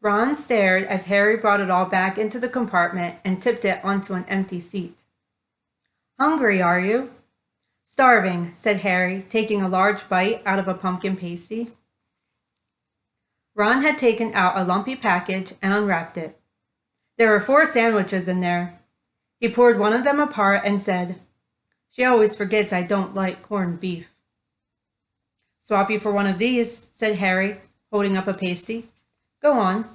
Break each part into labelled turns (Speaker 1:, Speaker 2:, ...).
Speaker 1: Ron stared as Harry brought it all back into the compartment and tipped it onto an empty seat. "Hungry, are you?" "Starving," said Harry, taking a large bite out of a pumpkin pasty. Ron had taken out a lumpy package and unwrapped it. There were 4 sandwiches in there. He poured one of them apart and said, "She always forgets I don't like corned beef." "Swap you for one of these," said Harry, holding up a pasty. "Go on."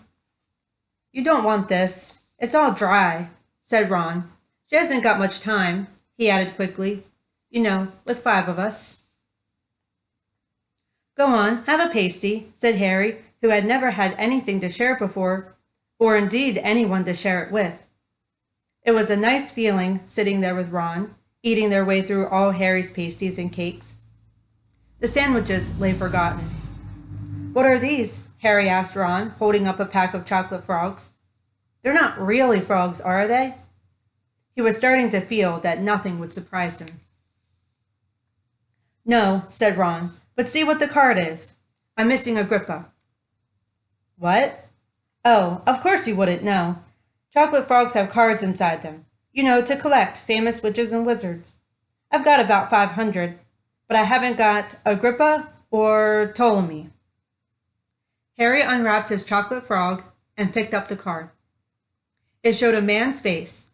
Speaker 1: "You don't want this. It's all dry," said Ron. "She hasn't got much time," he added quickly. "You know, with 5 of us." "Go on, have a pasty," said Harry, who had never had anything to share before, or indeed anyone to share it with. It was a nice feeling sitting there with Ron, eating their way through all Harry's pasties and cakes. The sandwiches lay forgotten. "What are these?" Harry asked Ron, holding up a pack of chocolate frogs. "They're not really frogs, are they?" He was starting to feel that nothing would surprise him. "No," said Ron, "but see what the card is. I'm missing Agrippa." "What?" "Oh, of course you wouldn't know. Chocolate frogs have cards inside them. You know, to collect famous witches and wizards. I've got about 500, but I haven't got Agrippa or Ptolemy." Harry unwrapped his chocolate frog and picked up the card. It showed a man's face.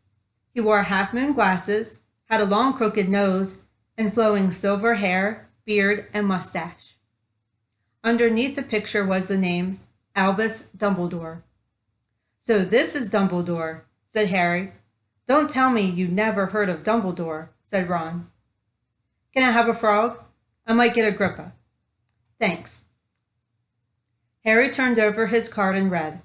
Speaker 1: He wore half-moon glasses, had a long crooked nose, and flowing silver hair, beard, and mustache. Underneath the picture was the name Albus Dumbledore. "So this is Dumbledore," said Harry. "Don't tell me you never heard of Dumbledore," said Ron. "Can I have a frog? I might get Agrippa." "Thanks." Harry turned over his card and read,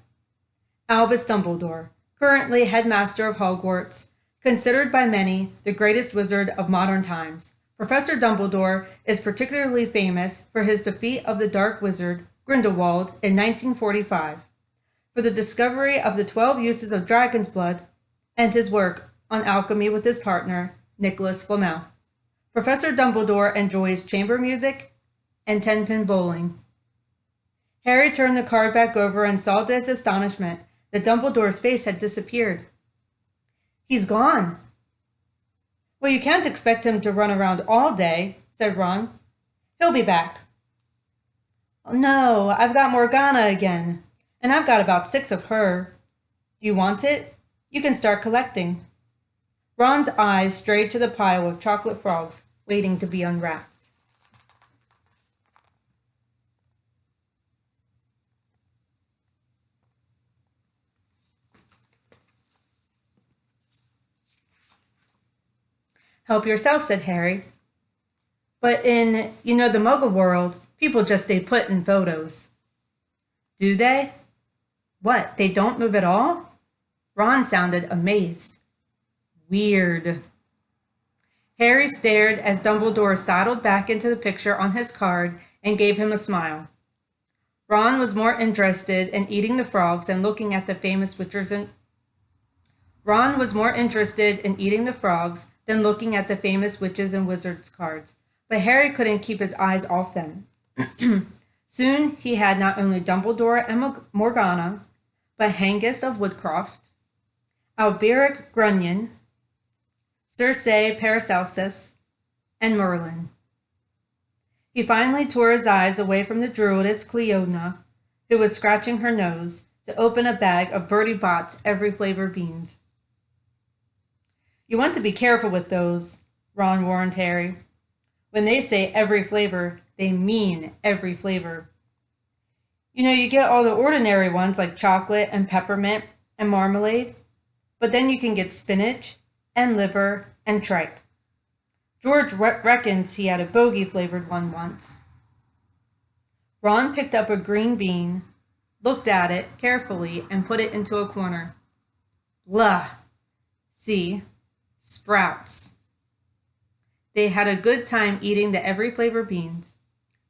Speaker 1: "Albus Dumbledore, currently headmaster of Hogwarts, considered by many the greatest wizard of modern times. Professor Dumbledore is particularly famous for his defeat of the dark wizard Grindelwald in 1945, for the discovery of the 12 uses of dragon's blood, and his work on alchemy with his partner, Nicholas Flamel. Professor Dumbledore enjoys chamber music and 10-pin bowling." Harry turned the card back over and saw to his astonishment that Dumbledore's face had disappeared. "He's gone." "Well, you can't expect him to run around all day," said Ron. "He'll be back." "Oh, no, I've got Morgana again, and I've got about 6 of her. Do you want it? You can start collecting." Ron's eyes strayed to the pile of chocolate frogs waiting to be unwrapped. "Help yourself," said Harry. "But in, the Muggle world, people just stay put in photos." "Do they? What, they don't move at all?" Ron sounded amazed. "Weird." Harry stared as Dumbledore sidled back into the picture on his card and gave him a smile. Ron was more interested in eating the frogs and looking at the famous witches and wizards cards, but Harry couldn't keep his eyes off them. Soon he had not only Dumbledore and Morgana, but Hengist of Woodcroft, Alberic Grunion, Circe Paracelsus, and Merlin. He finally tore his eyes away from the druidess Cleona, who was scratching her nose, to open a bag of Bertie Bott's every flavor beans. "You want to be careful with those," Ron warned Harry. "When they say every flavor, they mean every flavor. You get all the ordinary ones like chocolate and peppermint and marmalade, but then you can get spinach and liver and tripe. George reckons he had a bogey-flavored one once." Ron picked up a green bean, looked at it carefully, and put it into a corner. "Blah! See? Sprouts." They had a good time eating the every flavor beans.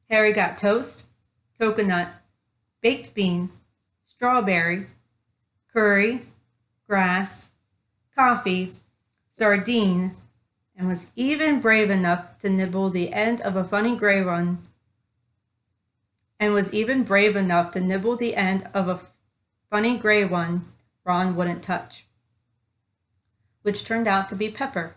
Speaker 1: Harry got toast, coconut, baked bean, strawberry, curry, grass, coffee, sardine, and was even brave enough to nibble the end of a funny gray one. funny gray one Ron wouldn't touch, which turned out to be Pepper.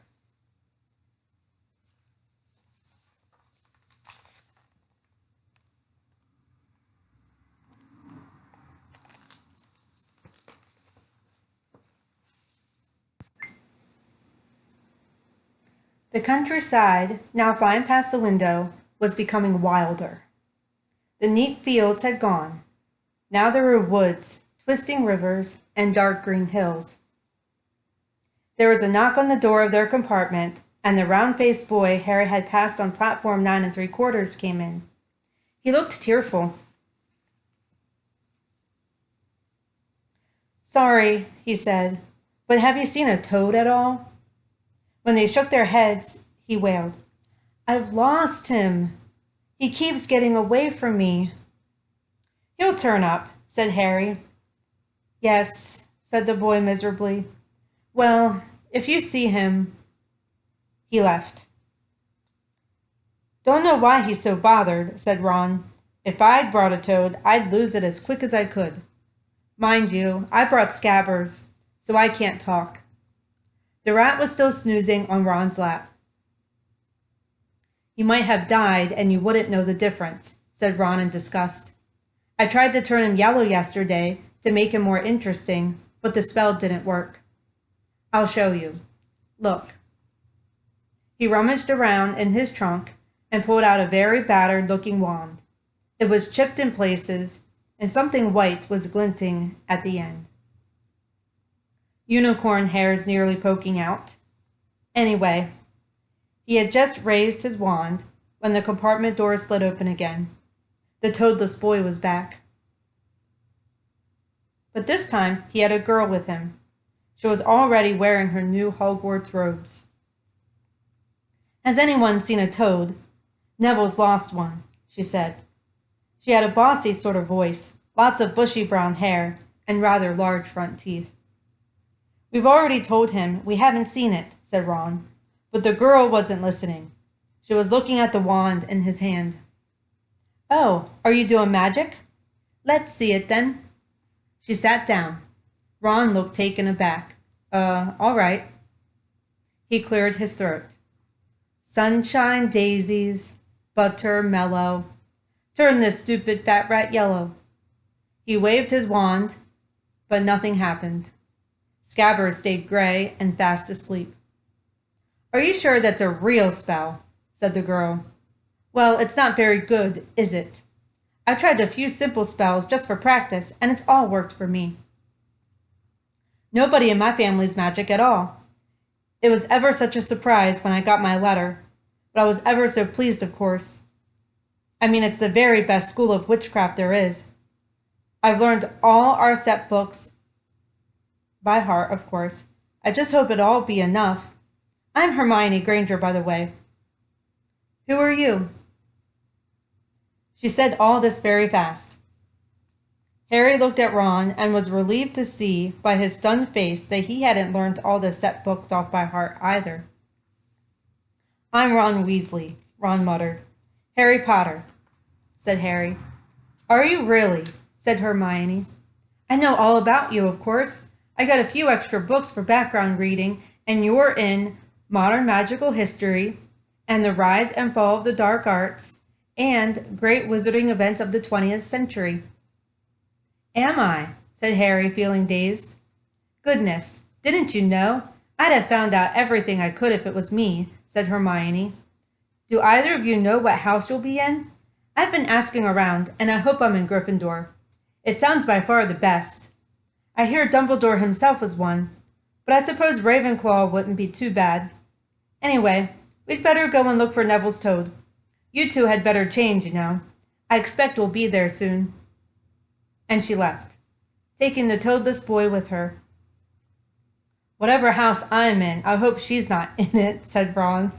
Speaker 1: The countryside, now flying past the window, was becoming wilder. The neat fields had gone. Now there were woods, twisting rivers, and dark green hills. There was a knock on the door of their compartment, and the round-faced boy Harry had passed on platform 9 3/4 came in. He looked tearful. "Sorry," he said, "but have you seen a toad at all?" When they shook their heads, he wailed, "I've lost him. He keeps getting away from me." "He'll turn up," said Harry. "Yes," said the boy miserably. "Well, if you see him—" He left. "Don't know why he's so bothered," said Ron. "If I'd brought a toad, I'd lose it as quick as I could. Mind you, I brought Scabbers, so I can't talk." The rat was still snoozing on Ron's lap. "He might have died and you wouldn't know the difference," said Ron in disgust. "I tried to turn him yellow yesterday to make him more interesting, but the spell didn't work. I'll show you. Look." He rummaged around in his trunk and pulled out a very battered-looking wand. It was chipped in places, and something white was glinting at the end. Unicorn hairs nearly poking out. Anyway, he had just raised his wand when the compartment door slid open again. The toadless boy was back. But this time he had a girl with him. She was already wearing her new Hogwarts robes. "Has anyone seen a toad? Neville's lost one," she said. She had a bossy sort of voice, lots of bushy brown hair, and rather large front teeth. "We've already told him we haven't seen it," said Ron, but the girl wasn't listening. She was looking at the wand in his hand. "Oh, are you doing magic? Let's see it then." She sat down. Ron looked taken aback. All right." He cleared his throat. "Sunshine, daisies, butter, mellow. Turn this stupid fat rat yellow." He waved his wand, but nothing happened. Scabbers stayed gray and fast asleep. "Are you sure that's a real spell?" said the girl. "Well, it's not very good, is it? I tried a few simple spells just for practice, and it's all worked for me. Nobody in my family's magic at all. It was ever such a surprise when I got my letter, but I was ever so pleased, of course. I mean, it's the very best school of witchcraft there is. I've learned all our set books by heart, of course. I just hope it'll all be enough. I'm Hermione Granger, by the way." "Who are you?" She said all this very fast. Harry looked at Ron and was relieved to see by his stunned face that he hadn't learned all the set books off by heart either. "I'm Ron Weasley," Ron muttered. "Harry Potter," said Harry. "Are you really?" said Hermione. "I know all about you, of course. I got a few extra books for background reading, and you're in Modern Magical History, and The Rise and Fall of the Dark Arts, and Great Wizarding Events of the 20th Century. "Am I?" said Harry, feeling dazed. "Goodness, didn't you know? I'd have found out everything I could if it was me," said Hermione. "Do either of you know what house you'll be in? I've been asking around, and I hope I'm in Gryffindor. It sounds by far the best. I hear Dumbledore himself was one, but I suppose Ravenclaw wouldn't be too bad. Anyway, we'd better go and look for Neville's toad. You two had better change, you know. I expect we'll be there soon." And she left, taking the toadless boy with her. "Whatever house I'm in, I hope she's not in it," said Ron.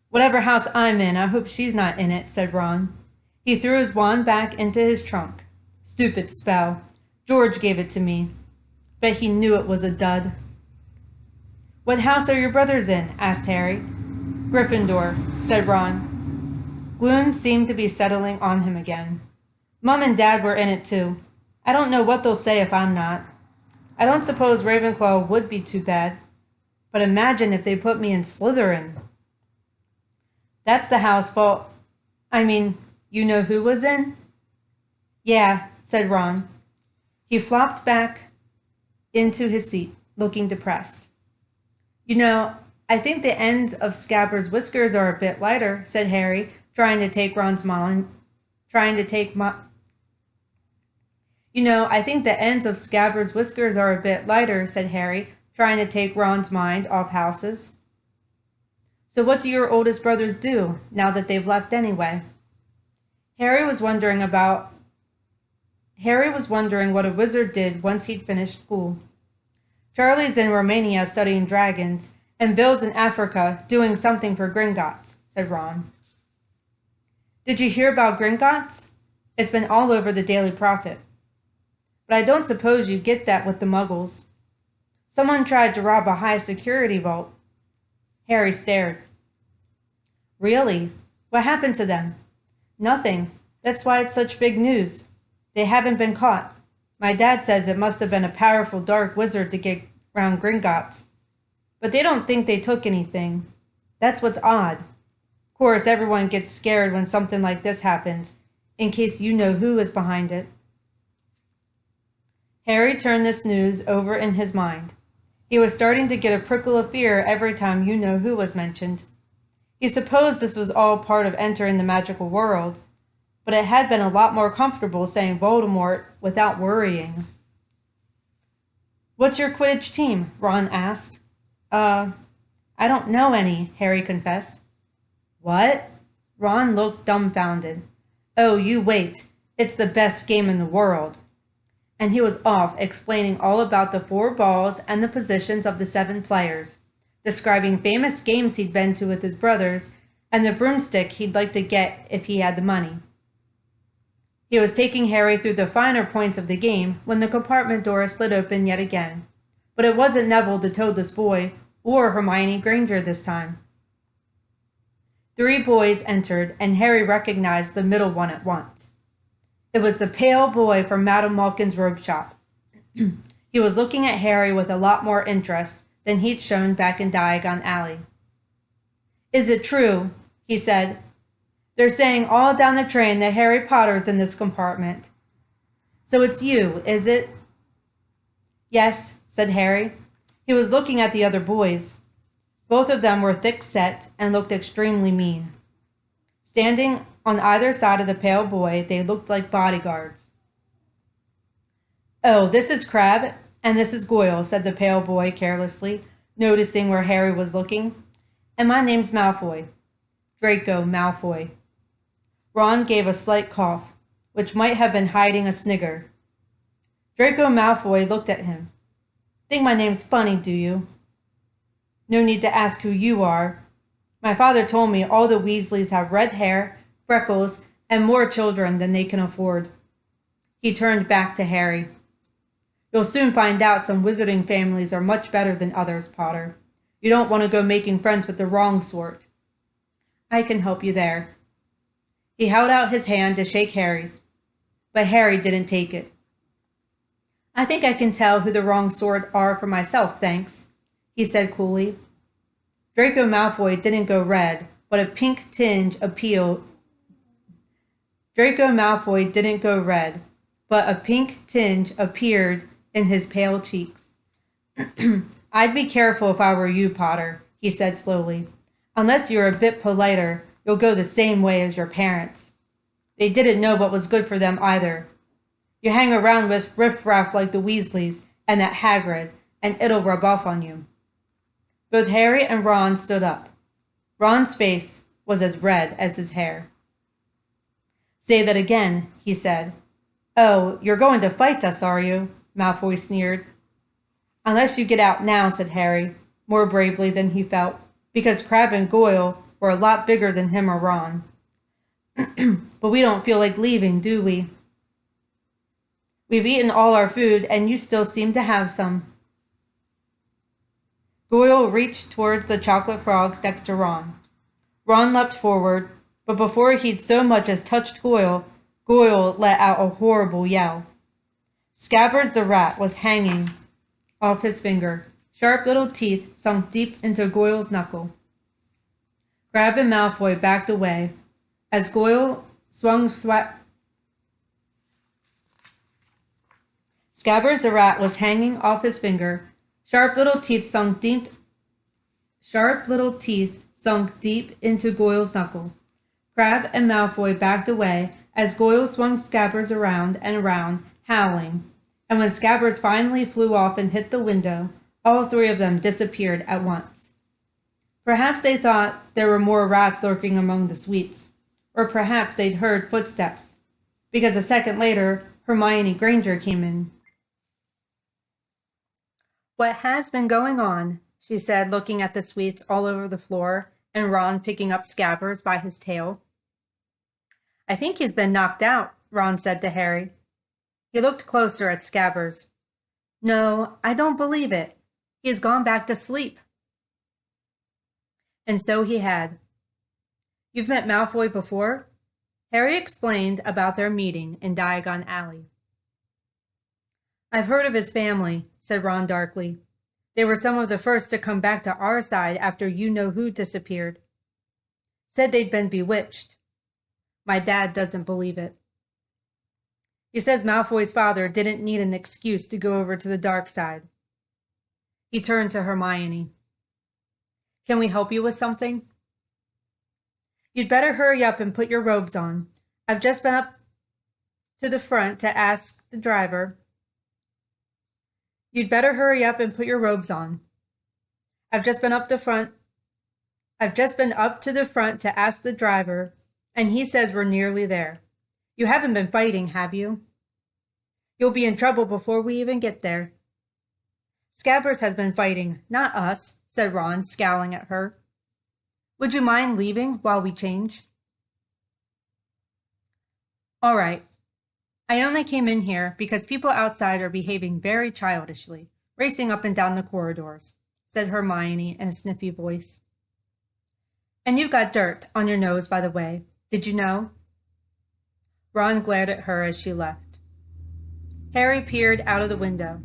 Speaker 1: "Whatever house I'm in, I hope she's not in it," said Ron. He threw his wand back into his trunk. "Stupid spell. George gave it to me. Bet he knew it was a dud." "What house are your brothers in?" asked Harry. "Gryffindor," said Ron. Gloom seemed to be settling on him again. "Mom and Dad were in it too. I don't know what they'll say if I'm not. I don't suppose Ravenclaw would be too bad. But imagine if they put me in Slytherin. That's the house fault. I mean, you know who was in? Yeah, said Ron. He flopped back into his seat, looking depressed. You know, I think the ends of Scabbers' whiskers are a bit lighter, said Harry, trying to take Ron's mind. I think the ends of Scabbers' whiskers are a bit lighter, said Harry, trying to take Ron's mind off houses. So what do your oldest brothers do, now that they've left anyway? Harry was wondering what a wizard did once he'd finished school. Charlie's in Romania studying dragons, and Bill's in Africa doing something for Gringotts, said Ron. Did you hear about Gringotts? It's been all over the Daily Prophet. But I don't suppose you get that with the Muggles. Someone tried to rob a high-security vault. Harry stared. Really? What happened to them? Nothing. That's why it's such big news. They haven't been caught. My dad says it must have been a powerful dark wizard to get round Gringotts. But they don't think they took anything. That's what's odd. Of course, everyone gets scared when something like this happens, in case you know who is behind it. Harry turned this news over in his mind. He was starting to get a prickle of fear every time you know who was mentioned. He supposed this was all part of entering the magical world, but it had been a lot more comfortable saying Voldemort without worrying. What's your Quidditch team? Ron asked. I don't know any, Harry confessed. What? Ron looked dumbfounded. Oh, you wait. It's the best game in the world. And he was off explaining all about the 4 balls and the positions of the 7 players, describing famous games he'd been to with his brothers, and the broomstick he'd like to get if he had the money. He was taking Harry through the finer points of the game when the compartment door slid open yet again. But it wasn't Neville the toadless boy, or Hermione Granger this time. 3 boys entered, and Harry recognized the middle one at once. It was the pale boy from Madame Malkin's robe shop. He was looking at Harry with a lot more interest than he'd shown back in Diagon Alley. Is it true? He said. They're saying all down the train that Harry Potter's in this compartment. So it's you, is it? Yes, said Harry. He was looking at the other boys. Both of them were thick-set and looked extremely mean. Standing on either side of the pale boy, they looked like bodyguards. Oh, this is Crabbe, and this is Goyle, said the pale boy carelessly, noticing where Harry was looking. And my name's Malfoy. Draco Malfoy. Ron gave a slight cough, which might have been hiding a snigger. Draco Malfoy looked at him. Think my name's funny, do you? No need to ask who you are. My father told me all the Weasleys have red hair, freckles, and more children than they can afford. He turned back to Harry. You'll soon find out some wizarding families are much better than others, Potter. You don't want to go making friends with the wrong sort. I can help you there. He held out his hand to shake Harry's, but Harry didn't take it. I think I can tell who the wrong sort are for myself, thanks, he said coolly. Draco Malfoy didn't go red, but a pink tinge appeared in his pale cheeks. I'd be careful if I were you, Potter, he said slowly. Unless you're a bit politer, you'll go the same way as your parents. They didn't know what was good for them either. You hang around with riffraff like the Weasleys and that Hagrid, and it'll rub off on you. Both Harry and Ron stood up. Ron's face was as red as his hair. Say that again, he said. Oh, you're going to fight us, are you? Malfoy sneered. Unless you get out now, said Harry, more bravely than he felt, because Crabbe and Goyle were a lot bigger than him or Ron. But we don't feel like leaving, do we? We've eaten all our food, and you still seem to have some. Goyle reached towards the chocolate frogs next to Ron. Ron leapt forward, but before he'd so much as touched Goyle, Goyle let out a horrible yell. Scabbers the rat was hanging off his finger. Sharp little teeth sunk deep into Goyle's knuckle. Crabbe and Malfoy backed away as Goyle swung Scabbers the rat was hanging off his finger. Sharp little teeth sunk deep into Goyle's knuckle. Crabbe and Malfoy backed away as Goyle swung Scabbers around and around, howling. And when Scabbers finally flew off and hit the window, all three of them disappeared at once. Perhaps they thought there were more rats lurking among the sweets, or perhaps they'd heard footsteps, because a second later, Hermione Granger came in. "What has been going on?" she said, looking at the sweets all over the floor and Ron picking up Scabbers by his tail. "I think he's been knocked out," Ron said to Harry. He looked closer at Scabbers. "No, I don't believe it. He has gone back to sleep." And so he had. "You've met Malfoy before?" Harry explained about their meeting in Diagon Alley. "I've heard of his family," said Ron darkly. "They were some of the first to come back to our side after you-know-who disappeared. Said they'd been bewitched. My dad doesn't believe it. He says Malfoy's father didn't need an excuse to go over to the dark side." He turned to Hermione. "Can we help you with something?" "You'd better hurry up and put your robes on. I've just been up to the front to ask the driver. You'd better hurry up and put your robes on. I've just been up to the front to ask the driver, and he says we're nearly there. You haven't been fighting, have you? You'll be in trouble before we even get there." "Scabbers has been fighting, not us," said Ron, scowling at her. "Would you mind leaving while we change?" "All right. I only came in here because people outside are behaving very childishly, racing up and down the corridors," said Hermione in a sniffy voice. "And you've got dirt on your nose, by the way. Did you know?" Ron glared at her as she left. Harry peered out of the window.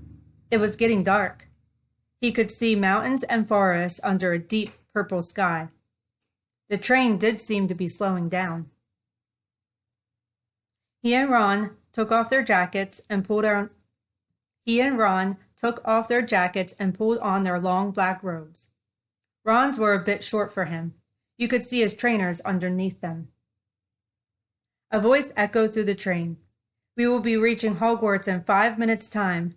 Speaker 1: It was getting dark. He could see mountains and forests under a deep purple sky. The train did seem to be slowing down. He and Ron took off their jackets and pulled on their long black robes. Ron's were a bit short for him. You could see his trainers underneath them. A voice echoed through the train. "We will be reaching Hogwarts in 5 minutes' time.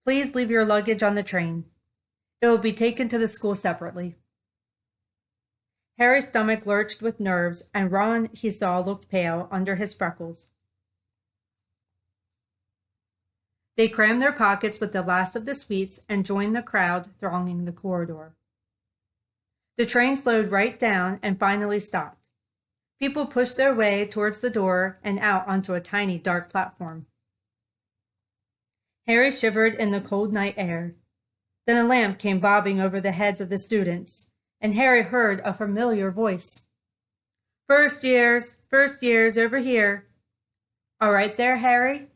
Speaker 1: Please leave your luggage on the train. It will be taken to the school separately." Harry's stomach lurched with nerves, and Ron, he saw, looked pale under his freckles. They crammed their pockets with the last of the sweets and joined the crowd thronging the corridor. The train slowed right down and finally stopped. People pushed their way towards the door and out onto a tiny dark platform. Harry shivered in the cold night air. Then a lamp came bobbing over the heads of the students, and Harry heard a familiar voice. First years over here." "All right there, Harry?"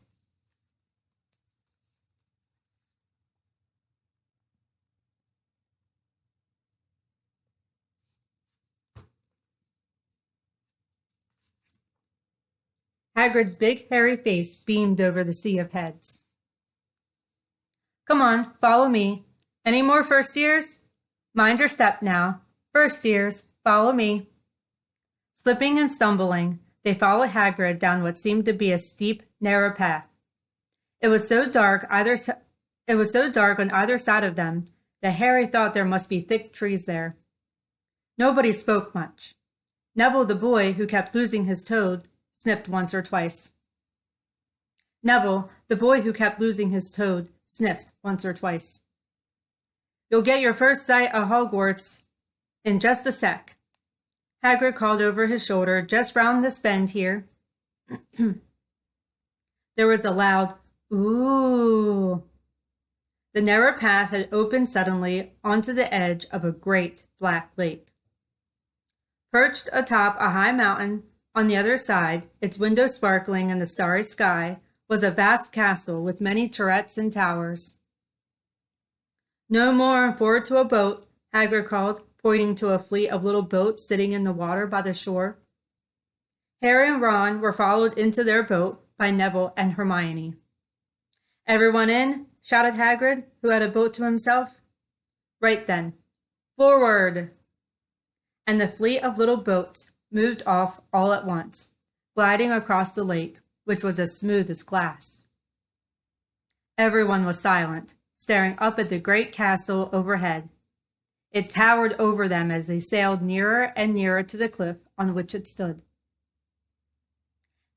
Speaker 1: Hagrid's big, hairy face beamed over the sea of heads. "Come on, follow me. Any more first years? Mind your step now. First years, follow me." Slipping and stumbling, they followed Hagrid down what seemed to be a steep, narrow path. It was so dark on either side of them that Harry thought there must be thick trees there. Nobody spoke much. Neville, the boy who kept losing his toad, sniffed once or twice. "You'll get your first sight of Hogwarts in just a sec," Hagrid called over his shoulder, "just round this bend here." There was a loud "ooh." The narrow path had opened suddenly onto the edge of a great black lake. Perched atop a high mountain on the other side, its windows sparkling in the starry sky, was a vast castle with many turrets and towers. "No more and forward to a boat," Hagrid called, pointing to a fleet of little boats sitting in the water by the shore. Harry and Ron were followed into their boat by Neville and Hermione. "Everyone in?" shouted Hagrid, who had a boat to himself. "Right then. Forward!" And the fleet of little boats moved off all at once, gliding across the lake, which was as smooth as glass. Everyone was silent, staring up at the great castle overhead. It towered over them as they sailed nearer and nearer to the cliff on which it stood.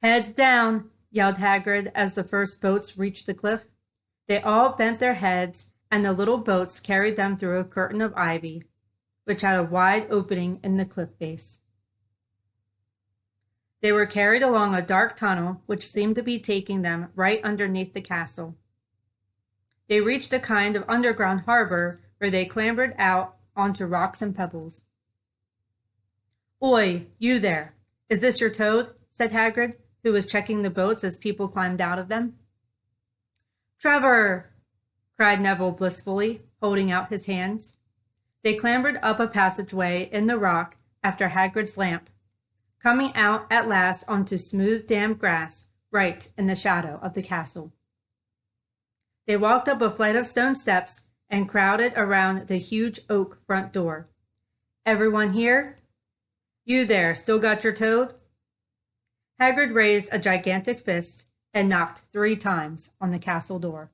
Speaker 1: "Heads down!" yelled Hagrid as the first boats reached the cliff. They all bent their heads, and the little boats carried them through a curtain of ivy, which had a wide opening in the cliff face. They were carried along a dark tunnel which seemed to be taking them right underneath the castle. They reached a kind of underground harbor where they clambered out onto rocks and pebbles. "Oi, you there! Is this your toad?" said Hagrid, who was checking the boats as people climbed out of them. "Trevor!" cried Neville blissfully, holding out his hands. They clambered up a passageway in the rock after Hagrid's lamp, coming out at last onto smooth, damp grass right in the shadow of the castle. They walked up a flight of stone steps and crowded around the huge oak front door. "Everyone here? You there, still got your toad?" Hagrid raised a gigantic fist and knocked 3 times on the castle door.